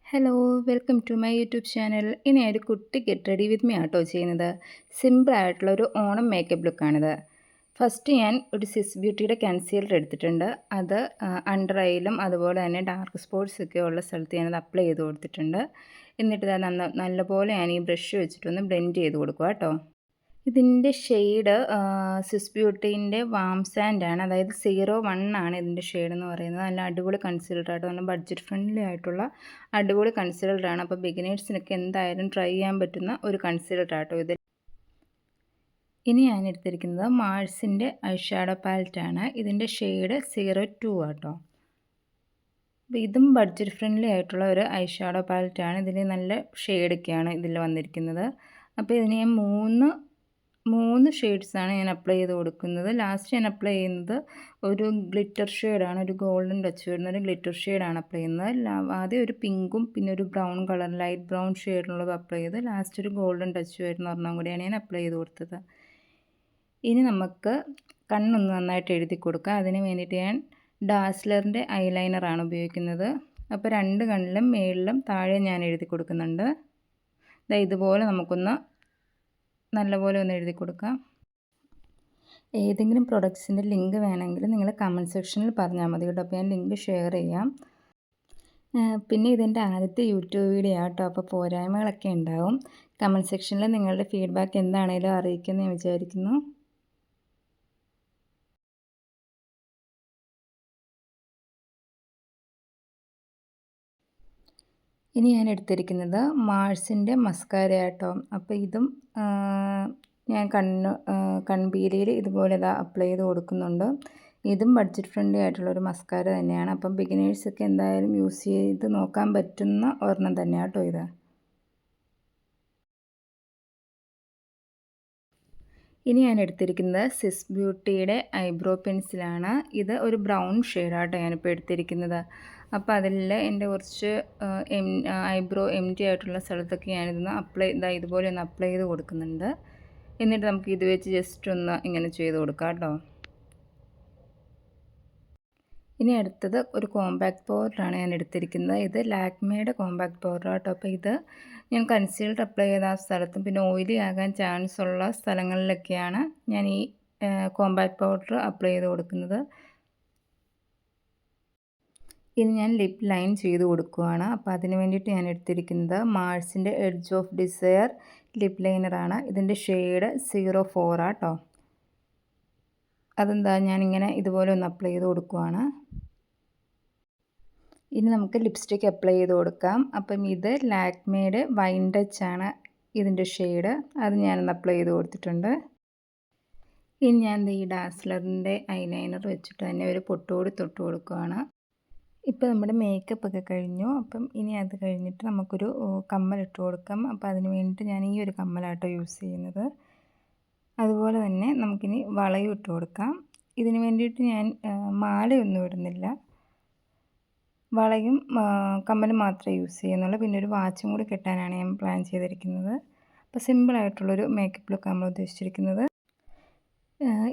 Hello, welcome to my YouTube channel. ഇനി ഒരു കുട്ടി ഗെറ്റ് റെഡി വിത്ത് മീ ആട്ടോ ചെയ്യുന്നത്. സിമ്പിളായിട്ടുള്ള ഒരു ഓണം മേക്കപ്പ് ലുക്കാണിത്. ഫസ്റ്റ് ഞാൻ ഒരു സിസ് ബ്യൂട്ടിയുടെ കൺസീലർ എടുത്തിട്ടുണ്ട്. അത് അണ്ടർ ഐയിലും അതുപോലെ തന്നെ ഡാർക്ക് സ്പോട്ട്സ് ഒക്കെ ഉള്ള സ്ഥലത്ത് ഞാനത് അപ്ലൈ ചെയ്ത് കൊടുത്തിട്ടുണ്ട്. എന്നിട്ട് ഇത് നല്ലപോലെ ഞാൻ ഈ ബ്രഷ് വെച്ചിട്ടൊന്ന് ബ്ലെൻഡ് ചെയ്ത് കൊടുക്കുക കേട്ടോ. ഇതിൻ്റെ ഷെയ്ഡ് സ്വിസ് ബ്യൂട്ടീൻ്റെ വാം സാൻഡാണ്, അതായത് 01 ആണ് ഇതിൻ്റെ ഷെയ്ഡെന്ന് പറയുന്നത്. നല്ല അടിപൊളി കൺസീലറാട്ടോ, നല്ല ബഡ്ജറ്റ് ഫ്രണ്ട്ലി ആയിട്ടുള്ള അടിപൊളി കൺസീലറാണ്. അപ്പോൾ ബിഗിനേഴ്സിനൊക്കെ എന്തായാലും ട്രൈ ചെയ്യാൻ പറ്റുന്ന ഒരു കൺസീലറാട്ടോ ഇത്. ഇനി ഞാൻ എടുത്തിരിക്കുന്നത് മാഴ്സിൻ്റെ ഐ ഷാഡോ പാലറ്റാണ്. ഇതിൻ്റെ ഷെയ്ഡ് 02 ആട്ടോ. അപ്പോൾ ഇതും ബഡ്ജറ്റ് ഫ്രണ്ട്ലി ആയിട്ടുള്ള ഒരു ഐ ഷാഡോ പാലറ്റാണ്. ഇതിൽ നല്ല ഷെയ്ഡൊക്കെയാണ് ഇതിൽ വന്നിരിക്കുന്നത്. അപ്പോൾ ഇതിന് ഞാൻ മൂന്ന് ഷെയ്ഡ്സാണ് ഞാൻ അപ്ലൈ ചെയ്ത് കൊടുക്കുന്നത്. ലാസ്റ്റ് ഞാൻ അപ്ലൈ ചെയ്യുന്നത് ഒരു ഗ്ലിറ്റർ ഷെയ്ഡാണ്, ഒരു ഗോൾഡൻ ടച്ച് വരുന്ന ഒരു ഗ്ലിറ്റർ ഷെയ്ഡാണ് അപ്ലൈ ചെയ്യുന്നത്. ആദ്യം ഒരു പിങ്കും പിന്നെ ഒരു ബ്രൗൺ കളർ ലൈറ്റ് ബ്രൗൺ ഷെയ്ഡിനുള്ളത് അപ്ലൈ ചെയ്ത് ലാസ്റ്റ് ഒരു ഗോൾഡൻ ടച്ച് വരുന്ന ഒരെണ്ണം കൂടിയാണ് ഞാൻ അപ്ലൈ ചെയ്ത് കൊടുത്തത്. ഇനി നമുക്ക് കണ്ണൊന്ന് നന്നായിട്ട് എഴുതി കൊടുക്കാം. അതിന് വേണ്ടിയിട്ട് ഞാൻ ഡാസ്ലറിൻ്റെ ഐലൈനറാണ് ഉപയോഗിക്കുന്നത്. അപ്പോൾ രണ്ട് കണ്ണിലും മേളിലും താഴെ ഞാൻ എഴുതി കൊടുക്കുന്നുണ്ട്. ഇതുപോലെ നമുക്കൊന്ന് നല്ലപോലെ ഒന്ന് എഴുതി കൊടുക്കാം. ഏതെങ്കിലും പ്രൊഡക്ട്സിൻ്റെ ലിങ്ക് വേണമെങ്കിൽ നിങ്ങൾ കമൻറ്റ് സെക്ഷനിൽ പറഞ്ഞാൽ മതി കേട്ടോ. അപ്പോൾ ഞാൻ ലിങ്ക് ഷെയർ ചെയ്യാം. പിന്നെ ഇതെൻ്റെ ആദ്യത്തെ യൂട്യൂബ് വീഡിയോ ആട്ടോ, അപ്പോൾ പോരായ്മകളൊക്കെ ഉണ്ടാവും. കമൻറ്റ് സെക്ഷനിൽ നിങ്ങളുടെ ഫീഡ്ബാക്ക് എന്താണേലും അറിയിക്കുമെന്ന് ഞാൻ വിചാരിക്കുന്നു. ഇനി ഞാൻ എടുത്തിരിക്കുന്നത് മാഴ്സിൻ്റെ മസ്കാര ആട്ടോ. അപ്പോൾ ഇതും ഞാൻ കൺപീലിയിൽ ഇതുപോലെ അപ്ലൈ ചെയ്ത് കൊടുക്കുന്നുണ്ട്. ഇതും ബഡ്ജറ്റ് ഫ്രണ്ട്ലി ആയിട്ടുള്ളൊരു മസ്കാര തന്നെയാണ്. അപ്പം ബിഗിനേഴ്സൊക്കെ എന്തായാലും യൂസ് ചെയ്ത് നോക്കാൻ പറ്റുന്ന ഒരെണ്ണം തന്നെയാണ് കേട്ടോ ഇത്. ഇനി ഞാൻ എടുത്തിരിക്കുന്നത് സിസ് ബ്യൂട്ടിയുടെ ഐബ്രോ പെൻസിലാണ്. ഇത് ഒരു ബ്രൗൺ ഷെയ്ഡാട്ടോ ഞാനിപ്പോൾ എടുത്തിരിക്കുന്നത്. അപ്പോൾ അതിൽ എൻ്റെ കുറച്ച് ഐബ്രോ എം ടി ആയിട്ടുള്ള സ്ഥലത്തൊക്കെ ഞാനിതൊന്ന് ഇതുപോലെ ഒന്ന് അപ്ലൈ ചെയ്ത് കൊടുക്കുന്നുണ്ട്. എന്നിട്ട് നമുക്ക് ഇത് വെച്ച് ജസ്റ്റ് ഒന്ന് ഇങ്ങനെ ചെയ്ത് കൊടുക്കാം കേട്ടോ. ഇനി അടുത്തത് ഒരു കോമ്പാക്ട് പൗഡറാണ് ഞാൻ എടുത്തിരിക്കുന്നത്. ഇത് ലാക്മേയുടെ കോമ്പാക്ട് പൗഡർ കേട്ടോ. അപ്പോൾ ഇത് ഞാൻ കൺസീലർ അപ്ലൈ ചെയ്ത ആ സ്ഥലത്തും പിന്നെ ഓയിലി ആകാൻ ചാൻസ് ഉള്ള സ്ഥലങ്ങളിലൊക്കെയാണ് ഞാൻ ഈ കോമ്പാക്ട് പൗഡർ അപ്ലൈ ചെയ്ത് കൊടുക്കുന്നത്. ഇനി ഞാൻ ലിപ്പ് ലൈൻ ചെയ്ത് കൊടുക്കുകയാണ്. അപ്പോൾ അതിന് വേണ്ടിയിട്ട് ഞാൻ എടുത്തിരിക്കുന്നത് മാഴ്സിൻ്റെ എഡ്ജ് ഓഫ് ഡിസയർ ലിപ്പ് ലൈനറാണ്. ഇതിൻ്റെ ഷെയ്ഡ് 04 ആട്ടോ. ഞാനിങ്ങനെ ഇതുപോലെ ഒന്ന് അപ്ലൈ ചെയ്ത് കൊടുക്കുകയാണ്. ഇനി നമുക്ക് ലിപ്സ്റ്റിക്ക് അപ്ലൈ ചെയ്ത് കൊടുക്കാം. അപ്പം ഇത് ലാക്മേയുടെ വൈൻ ടച്ച് ആണ് ഇതിൻ്റെ ഷെയ്ഡ്. അത് ഞാനൊന്ന് അപ്ലൈ ചെയ്ത് കൊടുത്തിട്ടുണ്ട്. ഇനി ഞാൻ ഈ ഡാസ്ലറിൻ്റെ ഐലൈനർ വെച്ചിട്ട് തന്നെ ഒരു പൊട്ടുകൂടി തൊട്ട് കൊടുക്കുകയാണ്. ഇപ്പോൾ നമ്മുടെ മേക്കപ്പ് ഒക്കെ കഴിഞ്ഞു. അപ്പം ഇനി അത് കഴിഞ്ഞിട്ട് നമുക്കൊരു കമ്മലിട്ട് കൊടുക്കാം. അപ്പോൾ അതിന് വേണ്ടിയിട്ട് ഞാൻ ഈ ഒരു കമ്മലാട്ടോ യൂസ് ചെയ്യുന്നത്. അതുപോലെ തന്നെ നമുക്കിനി വളയും ഇട്ട് കൊടുക്കാം. ഇതിന് വേണ്ടിയിട്ട് ഞാൻ മാലയൊന്നും ഇടുന്നില്ല. വളയും കമ്മലും മാത്രമേ യൂസ് ചെയ്യുന്നുള്ളൂ. പിന്നെ ഒരു വാച്ചും കൂടി കെട്ടാനാണ് ഞാൻ പ്ലാൻ ചെയ്തിരിക്കുന്നത്. അപ്പോൾ സിമ്പിളായിട്ടുള്ളൊരു മേക്കപ്പ് ലുക്ക് നമ്മൾ ഉദ്ദേശിച്ചിരിക്കുന്നത്.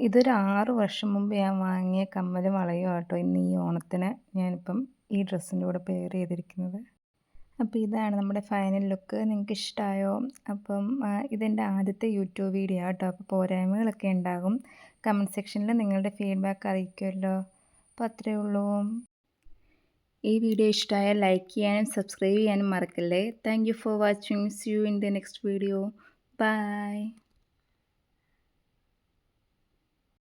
ഇതൊരു 6 വർഷം മുമ്പ് ഞാൻ വാങ്ങിയ കമ്മലും വളയും ആട്ടോ ഇന്ന് ഈ ഓണത്തിന് ഞാനിപ്പം ഈ ഡ്രസ്സിൻ്റെ കൂടെ പെയർ ചെയ്തിരിക്കുന്നത്. അപ്പോൾ ഇതാണ് നമ്മുടെ ഫൈനൽ ലുക്ക്. നിങ്ങൾക്ക് ഇഷ്ടമായോ? അപ്പം ഇതെൻ്റെ ആദ്യത്തെ യൂട്യൂബ് വീഡിയോ ആട്ടോ. അപ്പോൾ പോരായ്മകളൊക്കെ ഉണ്ടാകും. കമൻറ്റ് സെക്ഷനിൽ നിങ്ങളുടെ ഫീഡ്ബാക്ക് അറിയിക്കുമല്ലോ. അപ്പോൾ അത്രയേ ഉള്ളൂ. ഈ വീഡിയോ ഇഷ്ടമായാൽ ലൈക്ക് ചെയ്യാനും സബ്സ്ക്രൈബ് ചെയ്യാനും മറക്കല്ലേ. Thank you for watching. See you in the next video. By.